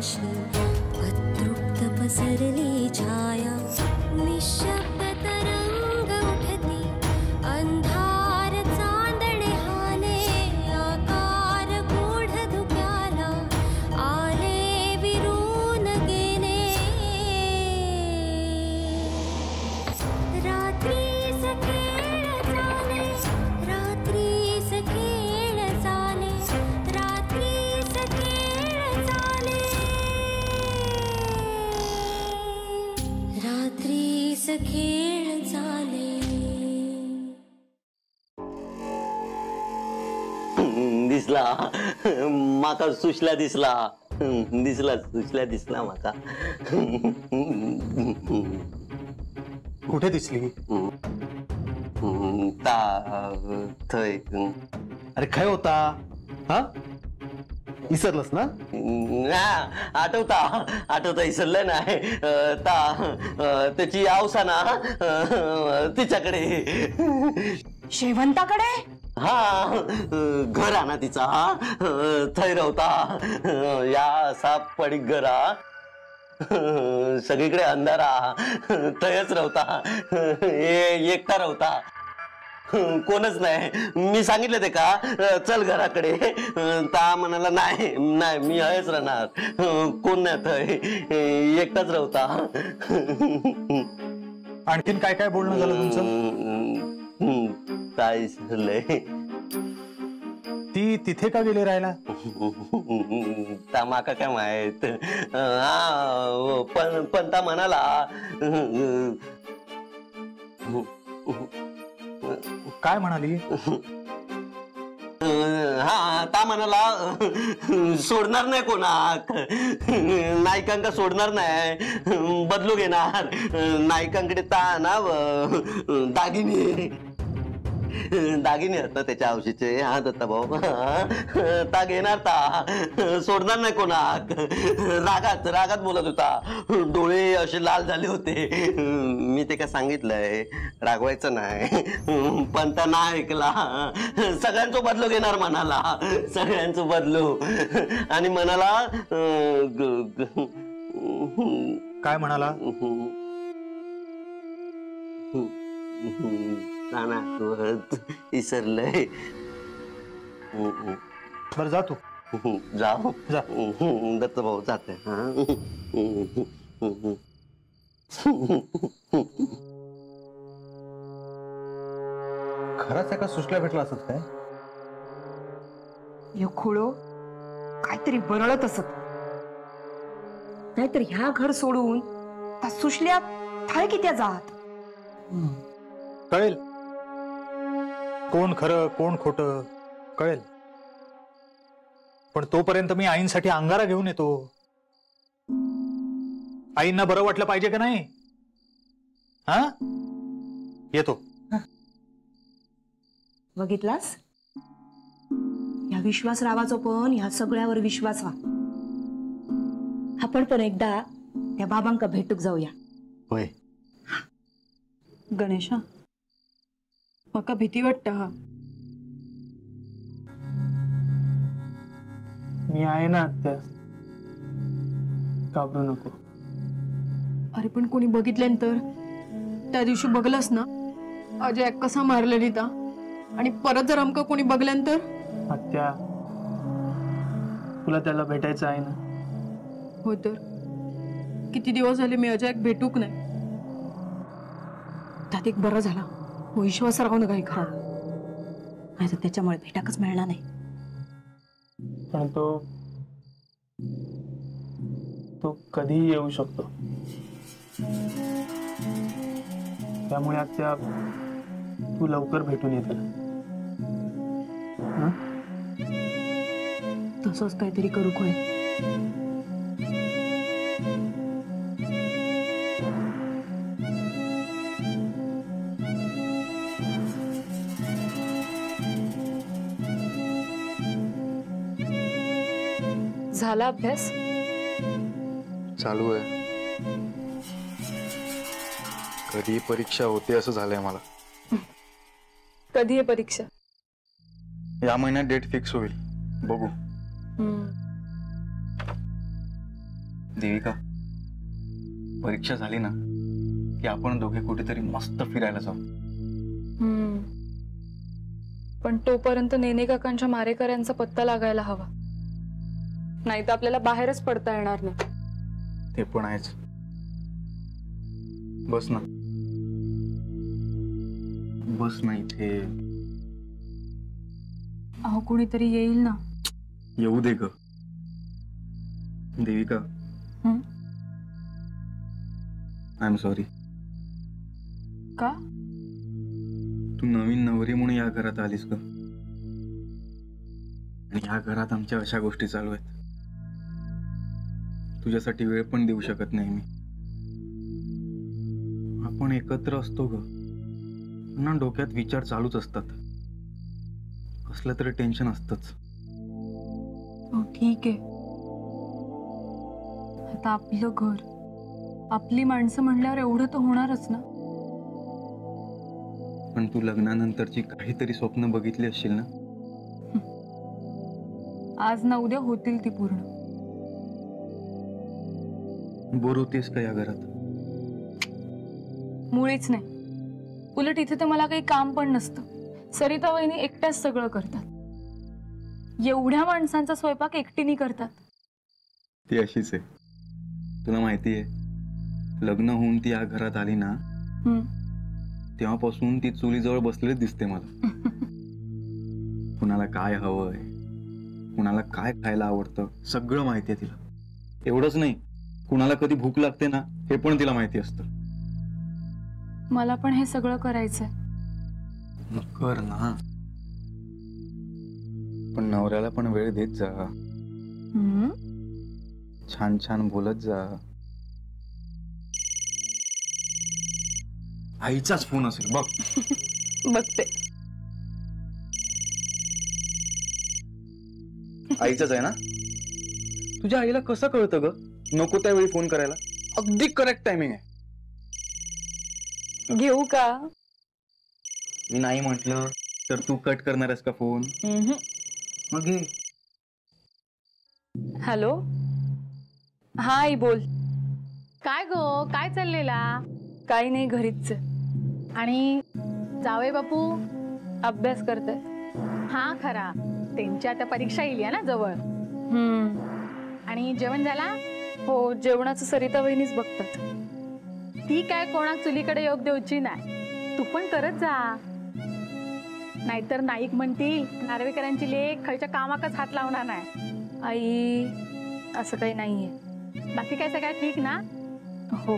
पाशी अतृप्त पसरली छाया निशब्द तरंग उठती अंधार चांदणे हाले आकार गूढ धुक्याला आले विरून गेले रात्रीस खेळ चाले रात्रीस खेळ चाले रात्रीस खेळ चाले रात्रीस खेळ चाले दिसला माका सुशल्या दिसला दिसला सुशल्या दिसला माका कुठे दिसली ता थय अरे काय होता हा विसरलंस ना आठवता विसरलं नाही ता त्याची आवसा ना तिच्याकडे शेवंताकडे हा घर ना तिचा थै रवता या असा पडीक घरा सगळीकडे अंधारा थयच रवता एकटा रवता कोणच नाही मी सांगितलं ते का चल घराकडे ता म्हणाला नाही नाही मी आहेच राहणार कोण नाही थय एकटाच रवता आणखीन काय काय बोलणं झालं तुमचं काय झालंय ती तिथे का गेली राहायला ता माका काय माहित हा पण ता म्हणाला काय म्हणाली हा ता म्हणाला सोडणार नाही कोणाक नायकांका सोडणार नाही बदलू घेणार नायकांकडे ता ना दागिने दागिने असतात त्याच्या हौशीचे हा दत्ता भाऊ ता घेणार ता सोडणार नाही कोणाक रागात रागात बोलत होता डोळे असे लाल झाले होते मी ते काय सांगितलंय रागवायचं नाही पण त्या ना ऐकला सगळ्यांचं बदलू घेणार म्हणाला सगळ्यांचं बदलू आणि म्हणाला काय म्हणाला विसरलंय बर जा तू जाऊ जा दत्त भाऊ जाते खरंच एका सुशल्या भेटला असत काय खोळो काहीतरी बरळत असत नाहीतर ह्या घर सोडून त्या सुशल्या थाय कित्या जात कळेल कोण खरं कोण खोटं कळेल पण तोपर्यंत मी आईंसाठी अंगारा घेऊन येतो आईंना बरं वाटलं पाहिजे का नाही हा येतो बघितलास ह्या विश्वासरावाचो पण ह्या सगळ्यावर विश्वास व्हा आपण पण एकदा त्या बाबांका भेटूक जाऊया होय गणेशा मका भीती वाटतं हा मी आहे ना आत्या घाबरू नको अरे पण कोणी बघितल्यानंतर त्या दिवशी बघलंस ना अजय कसा मारलेली ता आणि परत जर आमका कोणी बघल्यानंतर आत्या तुला त्याला भेटायचं आहे ना हो तर किती दिवस झाले मी अजय भेटूक नाही त्यात एक बरं झाला विश्वास राहू नका खरा नाही तर त्याच्यामुळे भेटाकच मिळणार नाही पण तो कधीही येऊ शकतो त्यामुळे आत्या तू लवकर भेटून ये त्याला तसंच काहीतरी करू खोय झाला अभ्यास चालू आहे कधी परीक्षा होते असं झालंय मला कधी आहे परीक्षा या महिन्यात डेट फिक्स होईल बघू देविका, परीक्षा झाली ना की आपण दोघे कुठेतरी मस्त फिरायला जाऊ. पण तोपर्यंत नेने काकांच्या मारेकऱ्यांचा पत्ता लागायला हवा, नाही तर आपल्याला बाहेरच पडता येणार नाही. ते पण आहेच. बस ना, बस ना इथे. अहो कुणीतरी येईल ना. येऊ दे ग देविका. I am sorry. का? तू नवीन नवरी म्हणून या घरात आलीस ग, आणि या घरात आमच्या अशा गोष्टी चालू आहेत. तुझ्यासाठी वेळ पण देऊ शकत नाही मी. आपण एकत्र असतो ग, ना डोक्यात विचार चालूच असतात. कसलं तरी टेन्शन असतंच. ठीक आहे, आता आपलं घर, आपली माणसं म्हणल्यावर एवढं तर होणारच ना. पण तू लग्नानंतरची काहीतरी स्वप्न बघितली असशील ना. आज ना उद्या होतील ती पूर्ण. बोर होतेस का या घरात? मुळीच नाही. उलट इथे तर मला काही काम पण नसतं. सरिता वहिनी एकट्याच सगळं करतात. एवढ्या माणसांचा स्वयंपाक एकटीने करतात. ती अशीच आहे. तुला माहिती आहे, लग्न होऊन ती या घरात आली ना तेव्हापासून ती चुलीजवळ बसलेलीच दिसते मला. कुणाला काय हवंय, कुणाला काय खायला आवडतं सगळं माहिती आहे तिला. एवढंच नाही, कुणाला कधी भूक लागते ना हे पण तिला माहिती असतं. मला पण हे सगळं करायचंय. कर ना, पण नवऱ्याला पण वेळ देत जा. छान छान बोलत जा. आईचाच फोन असेल बघ. बघते. आईचाच आहे ना. तुझ्या आईला कसं कळतं ग नको त्यावेळी फोन करायला? अगदी करेक्ट टायमिंग आहे. घेऊ का? मी नाही म्हटलं तर तू कट करणार आहेस का फोन? मग घे. हॅलो, हा आई बोल. काय गो, काय चाललेला? काही नाही, घरीच. आणि जावई बापू? अभ्यास करते. हा खरा, त्यांच्या आता परीक्षा येईल ना जवळ. आणि जेवण झाला? हो, जेवणाचं सरिता वहिनीच बघतात. ती काय कोणा चुलीकडे योग देऊची नाही, तू पण करत जा. नाहीतर नाईक म्हणतील नार्वेकरांची लेक खालच्या कामाकच हात लावणार नाही. आई, असं काही नाहीये. बाकी काय सगळं ठीक ना? हो.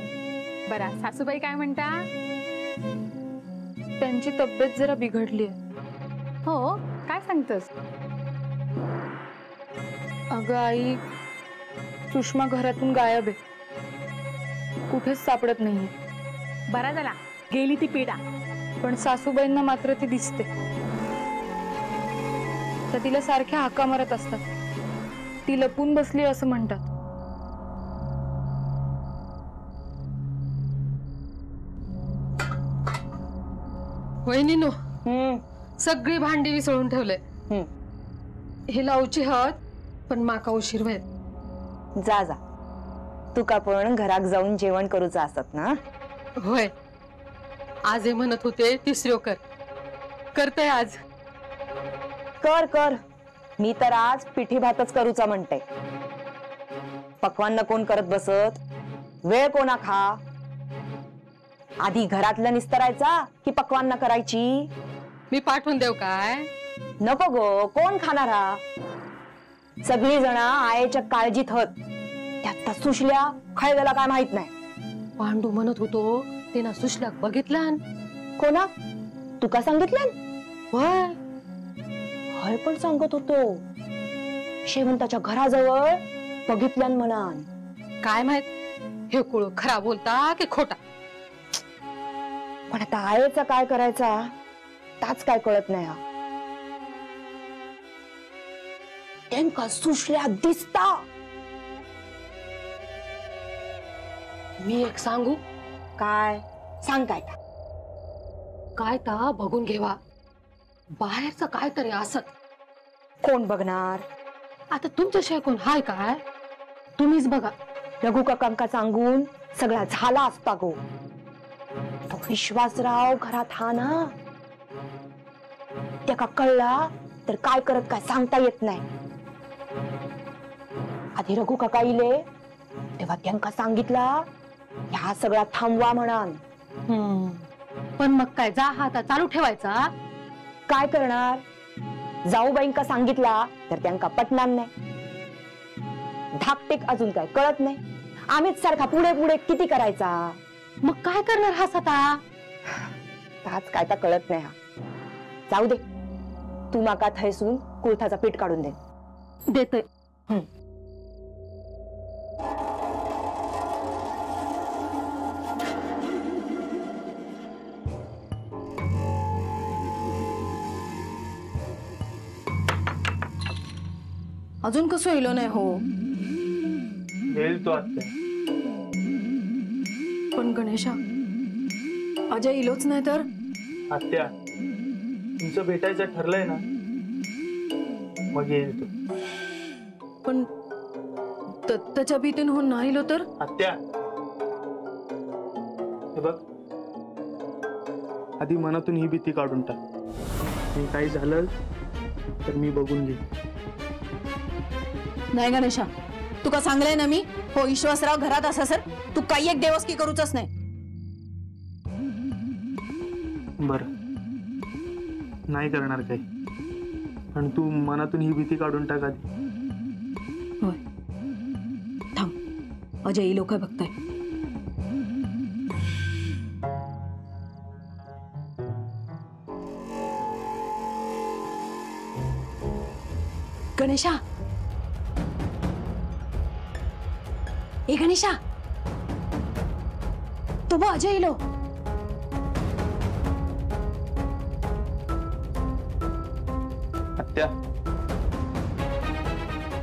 बरा, सासूबाई काय म्हणता? त्यांची तब्येत जरा बिघडली आहे. हो, काय सांगतस? अगं आई, सुषमा घरातून गायब आहे, कुठेच सापडत नाही. बरा झाला, गेली ती पिढा. पण सासूबाईंना मात्र ती दिसते. तर तिला सारख्या हाका मारत असतात. ती लपून बसली असं म्हणतात. वहिनीनो, सगळी भांडी विसळून ठेवले. हे लावची हत, पण माका उशीर व्हाय. जा जा, तुका पण घरात जाऊन जेवण करूचा असत ना. होय, आज हे म्हणत होते तिसऱ्यो कर. करते आज. कर कर, मी तर आज पिठी भातच करूचा म्हणते. पक्वान कोण करत बसत, वेळ कोणा खा. आधी घरातलं निस्तरायचा की पक्वान करायची? मी पाठवून देऊ काय? नको गो, कोण खाणार हा? सगळी जण आईच्या काळजीत हत. त्यात सुशल्या खायला काय माहित नाही. पांडू म्हणत होतो ते ना सुशल्याक बघितलं. कोणा? तुका सांगितलं? होय, हय पण सांगत होतो. शेवंताच्या घराजवळ बघितल्यान म्हणान. काय माहित हे कुळ खरा बोलता की खोटा. पण आता आईचा काय करायचा ताच काय कळत नाही. हा नेमका सुशल्या दिसता. मी एक सांगू काय? सांग काय? काय ता बघून घेवा. बाहेरचं काय तरी असत. कोण बघणार? आता तुमच्याशिवाय कोण हाय काय? तुम्हीच बघा. रघु काकांका सांगून सगळा झाला असता गो. तो विश्वासराव घरात हा ना, त्या का कळला तर काय करत काय सांगता येत नाही. आधी रघु काका इले तेव्हा त्यांका सांगितला ह्या सगळा थांबवा म्हणान. पण मग काय जा हा आता चालू ठेवायचा. काय करणार, जाऊबाईंका सांगितला तर त्यांका पटणार नाही. धाकटेक अजून काय कळत नाही. आम्हीच सारखा पुढे पुढे किती करायचा. मग काय करणार हा आता. आज काय तर कळत नाही. हा जाऊ दे, तू माका थैसून कुळथाचा पीठ काढून दे. देतोय. अजून कसं येलो नाही हो. येईल तो आत्या. पण गणेशा अजय इलोच नाही तर. आत्या तुमचं भेटायचं ठरलंय ना, मग येईल तो. पण त्याच्या भीतीने नाही इलो तर. आत्या हे बघ, आधी मनातून ही भीती काढून टाक. आणि काही झालं तर मी बघून घेईन. नाही गणेशा, तुका सांगलंय ना मी, हो विश्वासराव घरात असा सर तू काही एक देवस्की करूच नाही. बर नाही करणार काही, पण तू मनातून ही भीती काढून टाक आधी. होय थांब, अजय ही लोक बघताय. गणेशा, ए गणेशा, तो बघ अजय इलो. आत्या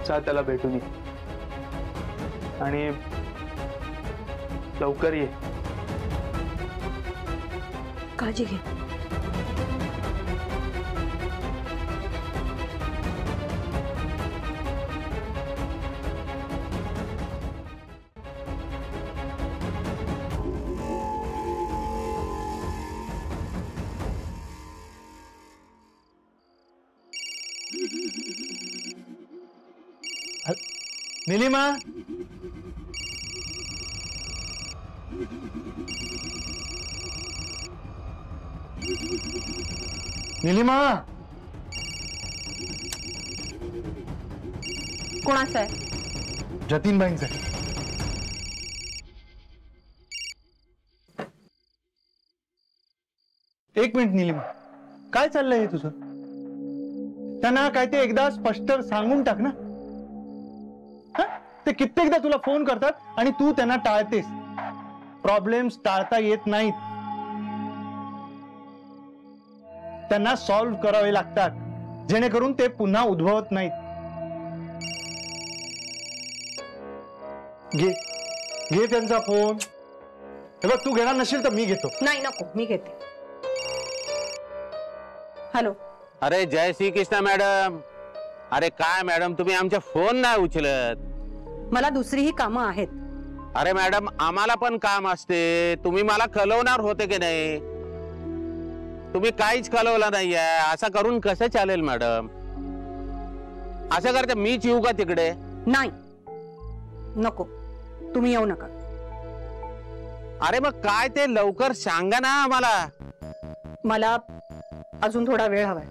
चा त्याला भेटून ये आणि लवकर ये. काळजी घे. नीलिमा, नीलिमा. कोणाचं आहे? जतीनबाईंचं. एक मिनिट नीलिमा, काय चाललंय हे तुझं? त्यांना काय ते एकदा स्पष्ट सांगून टाक ना. ते कित्येकदा तुला फोन करतात आणि तू त्यांना टाळतेस. प्रॉब्लेम्स टाळता येत नाहीत, त्यांना सॉल्व्ह करावे लागतात, जेणेकरून ते पुन्हा उद्भवत नाहीत. घे घे त्यांचा फोन. हे बघ, तू घेणार नसेल तर मी घेतो. नाही नको, मी घेते. हॅलो. अरे जय श्री कृष्ण मॅडम. अरे काय मॅडम, तुम्ही आमचे फोन नाही उचलत. मला दुसरीही कामं आहेत. अरे मॅडम, आम्हाला पण काम असते. तुम्ही मला कळवणार होते की नाही? तुम्ही काहीच कळवलं नाहीये. असं करून कसं चालेल मॅडम? असं करते मीच येऊ का तिकडे? नाही नको, तुम्ही येऊ नका. अरे मग काय ते लवकर सांगा ना आम्हाला. मला अजून थोडा वेळ हवाय.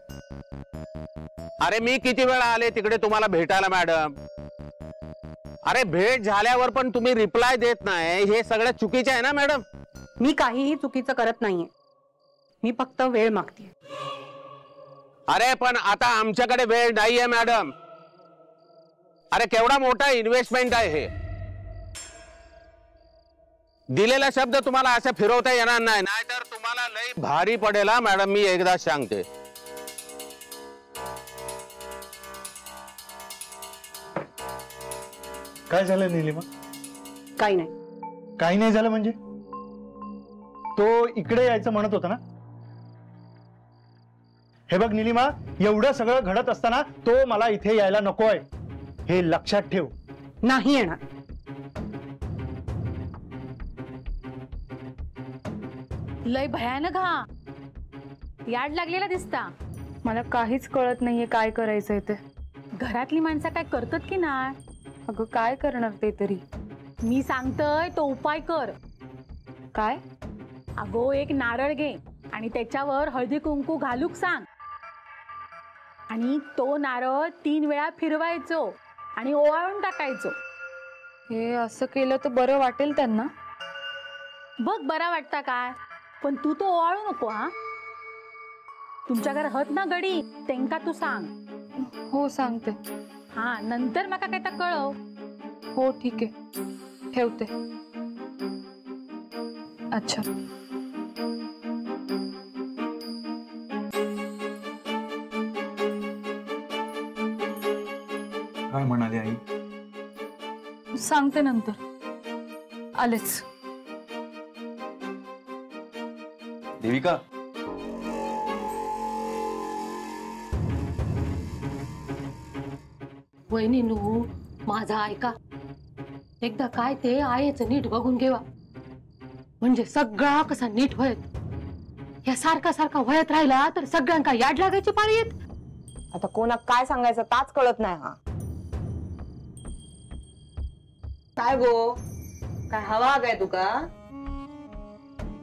अरे मी किती वेळा आले तिकडे तुम्हाला भेटायला मॅडम. अरे भेट झाल्यावर पण तुम्ही रिप्लाय देत नाही, हे सगळं चुकीचं आहे ना मॅडम. मी काहीही चुकीचं करत नाहीये, मी फक्त वेळ मागते. अरे पण आता आमच्याकडे वेळ नाहीये मॅडम. अरे केवढा मोठा इन्व्हेस्टमेंट आहे हे. दिलेला शब्द तुम्हाला असं फिरवता येणार नाही, नाहीतर तुम्हाला लई भारी पडेल मॅडम. मी एकदा सांगते. काय झालं नीलिमा? काही नाही. काही नाही झालं म्हणजे? तो इकडे यायचं म्हणत होता ना. हे बघ नीलिमा, एवढं सगळं घडत असताना तो मला इथे यायला नकोय, हे लक्षात ठेव. नाही येणार. लय भयानक हा याड लागलेला दिसता. मला काहीच कळत नाहीये काय करायचंय ते. घरातली माणसं काय करतात की नाही? अगं काय करणार ते तरी. मी सांगतोय तो उपाय कर. काय? अगो एक नारळ घे आणि त्याच्यावर हळदी कुंकू घालूक सांग आणि तो नारळ 3 वेळा फिरवायचो आणि ओवाळून टाकायचो. हे असं केलं तर बरं वाटेल त्यांना? बघ बरा वाटता काय, पण तू तो ओवाळू नको हा. तुमच्या घर हत ना गडी तेंका तू सांग. हो सांगते. हा नंतर माका काय तर कळव. हो ठीक आहे ठेवते. अच्छा. काय म्हणाली आई? सांगते नंतर. आलेच. देविका, वहिनीनू माझा ऐका. एकदा काय ते आईचं नीट बघून घेवा, म्हणजे सगळा कसा नीट व्हयत. या सारखा सारखा व्हयत राहिला तर सगळ्यांका याड लागायची पाळी येत. आता कोणाक काय सांगायचं ताच कळत नाही हा. काय गो, काय हवा काय तुका?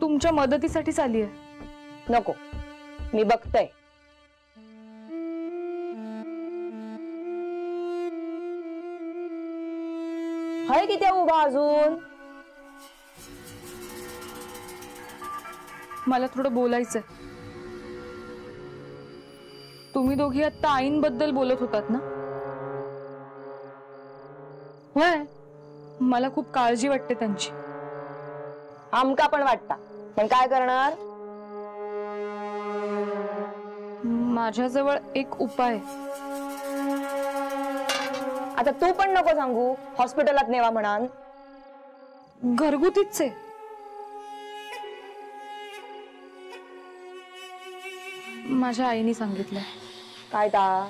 तुमच्या मदतीसाठीच आली आहे. नको, मी बघतय. हय किती उभा अजून? मला थोडं बोलायचंय. तुम्ही दोघी आता आईंबद्दल बोलत होतात ना? होय, मला खूप काळजी वाटते त्यांची. आमका पण वाटता, पण काय करणार? माझ्याजवळ एक उपाय. आता तू पण नको सांगू. हॉस्पिटलात नेवा म्हणान. घरगुतीच आहे. माझ्या आईने सांगितलं. काय ता?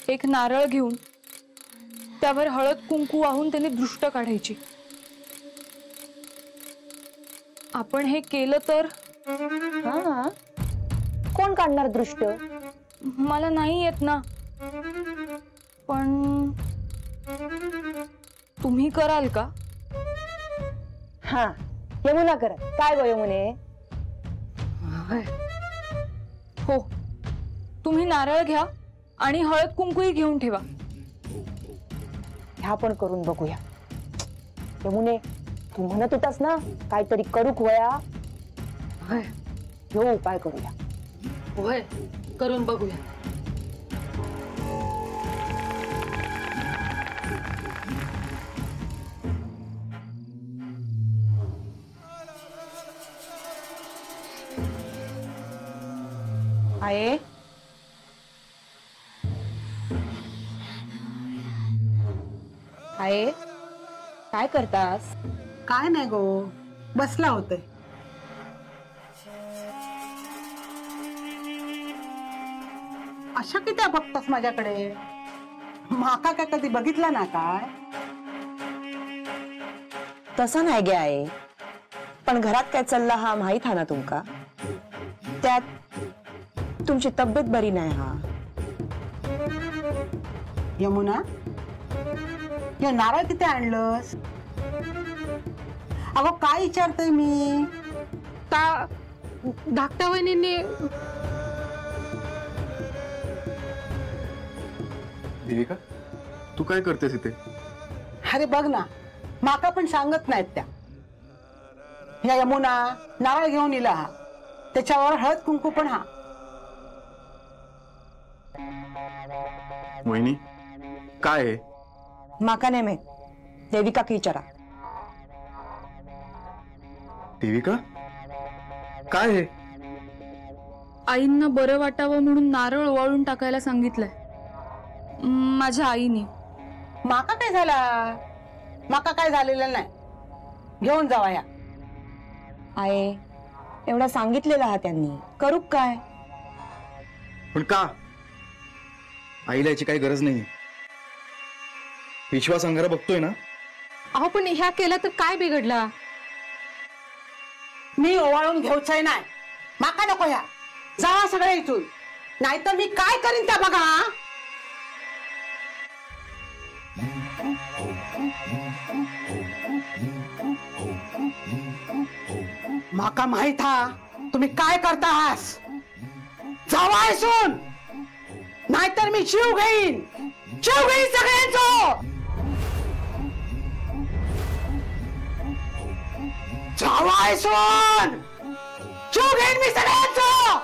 एक नारळ घेऊन त्यावर हळद कुंकू वाहून त्याने दृष्ट काढायची. आपण हे केलं तर? हा, कोण काढणार दृष्ट? मला नाही येत ना, पण तुम्ही कराल का? हा, यमुना कर. काय गो यमुने? हो, तुम्ही नारळ घ्या आणि हळद कुंकूही घेऊन ठेवा. ह्या पण करून बघूया. यमुने, तू म्हणत होतास ना काहीतरी करूक वया. ह्यो उपाय करूया. होय, करून बघूया. आहे आहे, काय करतास? काय नाही गो, बसला होते. अशा किती बघतास माझ्याकडे? माका काय कधी बघितला ना काय? तसं नाही गे आहे, पण घरात काय चाललं हा माहित हा ना तुमका? त्यात तुमची तब्येत बरी नाही हा. यमुना, हे नारळ किती आणलंस? अगो काय विचारतोय मी? धाकट्या वहिनींनी. देविका, तू काय करतेस इथे? अरे बघ ना, माका पण सांगत नाहीत त्या. या यमुना नारळ घेऊन इला हा, त्याच्यावर हळद कुंकू पण हा. वहिनी, काय आहे? माका नाही माहित. देविका की विचारा. देविका, काय आहे? आईंना बरं वाटावं म्हणून नारळ ओवाळून टाकायला सांगितलंय माझ्या आईने. माका काय झाला? माका काय झालेलं नाही. घेऊन जावा या. आहे एवढा सांगितलेला हा त्यांनी. करूक काय? पण का? आईला याची काही गरज नाही. विश्वास अंगारा बघतोय ना. अहो पण ह्या केला तर काय बिघडला? मी ओवाळून घेऊचंय नाही. माका नको ह्या. जावा सगळे इथून, नाहीतर मी काय करीन त्या बघा. माका माहित हा तुम्ही काय करता आहास. जावा इथून, नाहीतर मी जीव घेईन सगळ्यांचो. जावा इथून, जीव घेईन मी सगळ्यांचो.